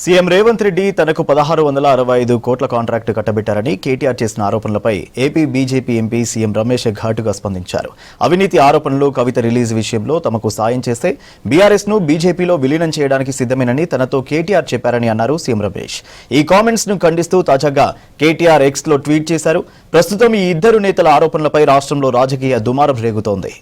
CM Revanth Reddy తనకు 1665 కోట్ల contract కట్టబెట్టారని KTR చేసిన ఆరోపణలపై AP BJP MP CM Ramesh ఘాటుగా స్పందించారు. అవినీతి ఆరోపణలు, కవిత రిలీజ్ విషయంలో తమకు సాయం చేస్తే బీఆర్ఎస్ ను బీజేపీలో విలీనం చేయడానికి సిద్ధమేనని తనతో కేటీఆర్ చెప్పారని అన్నారు సీఎం రమేష్. ఈ కామెంట్స్ ను ఖండిస్తూ తాజాగా కేటీఆర్ ఎక్స్ లో ట్వీట్ చేశారు. ప్రస్తుతం ఈ ఇద్దరు నేతల ఆరోపణలపై రాష్ట్రంలో రాజకీయ దుమారం రేగుతోంది.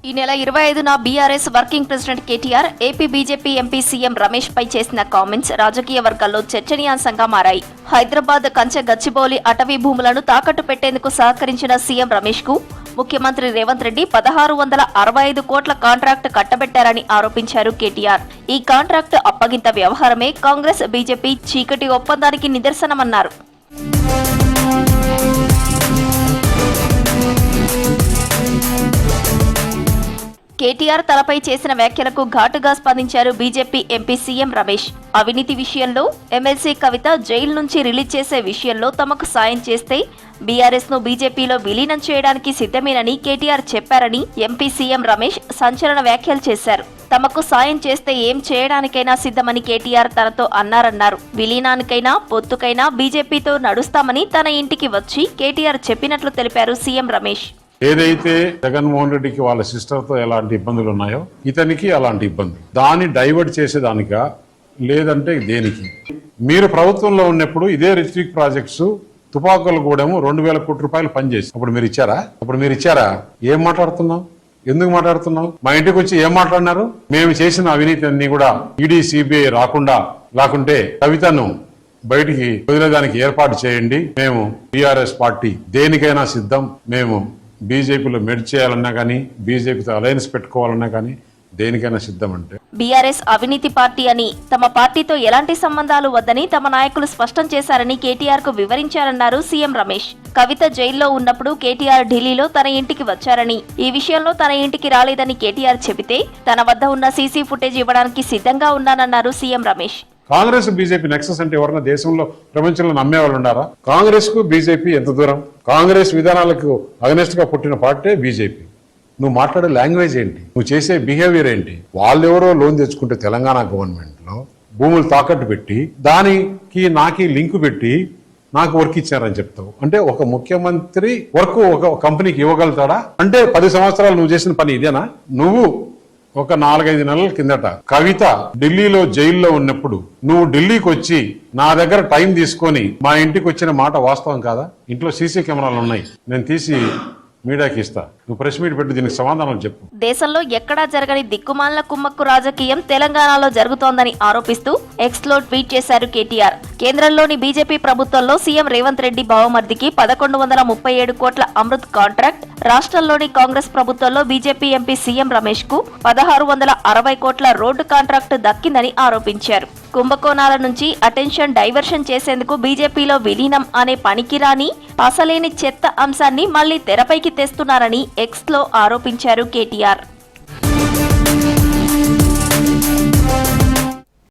ఈ నెల 25న BRS working president KTR AP BJP MP CM Ramesh పై చేసిన కామెంట్స్ రాజకీయ వర్గాల్లో చర్చనీయాంశంగా మారాయి. హైదరాబాద్ కంచె గచ్చిబౌలి అటవీ భూములను తాకట్టు పెట్టేందుకు సహకరించిన సీఎం రమేష్ కు ముఖ్యమంత్రి రేవంత్ రెడ్డి 1665 కోట్ల కాంట్రాక్ట్ కట్టబెట్టారని ఆరోపించారు కేటీఆర్. ఈ కాంట్రాక్ట్ అప్పగింత వ్యవహారమే కాంగ్రెస్ బీజేపీ చీకటి ఒప్పందానికి నిదర్శనమన్నారు. కేటీఆర్ తలపై చేసిన వ్యాఖ్యలకు ఘాటుగా స్పందించారు బీజేపీ ఎంపీ సీఎం రమేష్. అవినీతి విషయంలో ఎమ్మెల్సీ కవిత జైలు నుంచి రిలీజ్ చేసే విషయంలో తమకు సాయం చేస్తే బీఆర్ఎస్ ను బీజేపీలో విలీనం చేయడానికి సిద్ధమేనని కేటీఆర్ చెప్పారని ఎంపీ సీఎం రమేష్ సంచలన వ్యాఖ్యలు చేశారు. తమకు సాయం చేస్తే ఏం చేయడానికైనా సిద్ధమని కేటీఆర్ తనతో అన్నారన్నారు. విలీనానికైనా పొత్తుకైనా బీజేపీతో నడుస్తామని తన ఇంటికి వచ్చి కేటీఆర్ చెప్పినట్లు తెలిపారు సీఎం రమేష్. ఏదైతే జగన్మోహన్ రెడ్డికి వాళ్ళ సిస్టర్ తో ఎలాంటి ఇబ్బందులు ఉన్నాయో ఇతనికి అలాంటి ఇబ్బంది, దాన్ని డైవర్ట్ చేసేదానికా లేదంటే దేనికి? మీరు ప్రభుత్వంలో ఉన్నప్పుడు ఇదే రిస్ట్రిక్ట్ ప్రాజెక్ట్స్ తుపాకులు కూడా 2000 కోట్ల రూపాయలు పనిచేసి అప్పుడు మీరు ఇచ్చారా? ఏం మాట్లాడుతున్నావు? ఎందుకు మాట్లాడుతున్నావు? మా ఇంటికి వచ్చి ఏం మాట్లాడినారు? మేము చేసిన అవినీతి అన్ని కూడా ఈడీ సిబిఐ రాకుంటే కవితను బయటికి వదిలేదానికి ఏర్పాటు చేయండి. మేము బీఆర్ఎస్ పార్టీ దేనికైనా సిద్ధం. మేము బీజేపీలో మెర్జ్ చేయాలన్నా కానీ, బీజేపీతో అలయన్స్ పెట్టుకోవాలన్నా కానీ దేనికైనా సిద్ధం. అంటే బీఆర్ఎస్ అవినీతి పార్టీ అని, తమ పార్టీతో ఎలాంటి సంబంధాలు వద్దని తమ నాయకులు స్పష్టం చేశారని కేటీఆర్ కు వివరించారన్నారు సీఎం రమేష్. కవిత జైల్లో ఉన్నప్పుడు కేటీఆర్ ఢిల్లీలో తన ఇంటికి వచ్చారని, ఈ విషయంలో తన ఇంటికి రాలేదని కేటీఆర్ చెబితే తన వద్ద ఉన్న సీసీ ఫుటేజ్ ఇవ్వడానికి సిద్ధంగా ఉన్నానన్నారు సీఎం రమేష్. కాంగ్రెస్ బీజేపీ నెక్సెస్ అంటే ఎవరన్నా దేశంలో ప్రపంచంలో నమ్మేవాళ్ళు ఉన్నారా? కాంగ్రెస్ కు బీజేపీ ఎంత దూరం? కాంగ్రెస్ విధానాలకు అగనెస్ట్ గా పుట్టిన పార్టీ బీజేపీ. నువ్వు మాట్లాడే లాంగ్వేజ్ ఏంటి? నువ్వు చేసే బిహేవియర్ ఏంటి? వాళ్ళెవరో లోన్ తెచ్చుకుంటే తెలంగాణ గవర్నమెంట్ లో భూములు తాకట్టు పెట్టి దానికి నాకి లింకు పెట్టి నాకు వర్క్ ఇచ్చారని చెప్తావు. అంటే ఒక ముఖ్యమంత్రి వర్క్ ఒక కంపెనీకి ఇవ్వగలుగుతాడా? అంటే 10 సంవత్సరాలు నువ్వు చేసిన పని ఇదేనా? నువ్వు ఒక 4-5 నెలల కిందట కవిత ఢిల్లీలో జైల్లో ఉన్నప్పుడు నువ్వు ఢిల్లీకి వచ్చి నా దగ్గర టైం తీసుకొని మా ఇంటికి వచ్చిన మాట వాస్తవం కాదా? ఇంట్లో సీసీ కెమెరాలు ఉన్నాయి, నేను తీసి మీడియాకి ఇస్తా. నువ్వు ప్రెస్ మీట్ పెట్టి దీనికి సమాధానం చెప్పు. దేశంలో ఎక్కడా జరగని దిక్కుమాల కుమ్మక్కు రాజకీయం తెలంగాణలో జరుగుతోందని ఆరోపిస్తూ ఎక్స్ లో ట్వీట్ చేశారు కేటీఆర్. కేంద్రంలోని బీజేపీ ప్రభుత్వంలో సీఎం రేవంత్ రెడ్డి బావమర్దికి 1137 కోట్ల అమృత్ కాంట్రాక్ట్, రాష్ట్రంలోని కాంగ్రెస్ ప్రభుత్వంలో బీజేపీ ఎంపీ సీఎం రమేష్ కు 1660 కోట్ల రోడ్డు కాంట్రాక్టు దక్కిందని ఆరోపించారు. కుంభకోణాల నుంచి అటెన్షన్ డైవర్షన్ చేసేందుకు బీజేపీలో విలీనం అనే పనికిరాని పసలేని చెత్త అంశాన్ని మళ్లీ తెరపైకి తెస్తున్నారని ఎక్స్ లో ఆరోపించారు కేటీఆర్.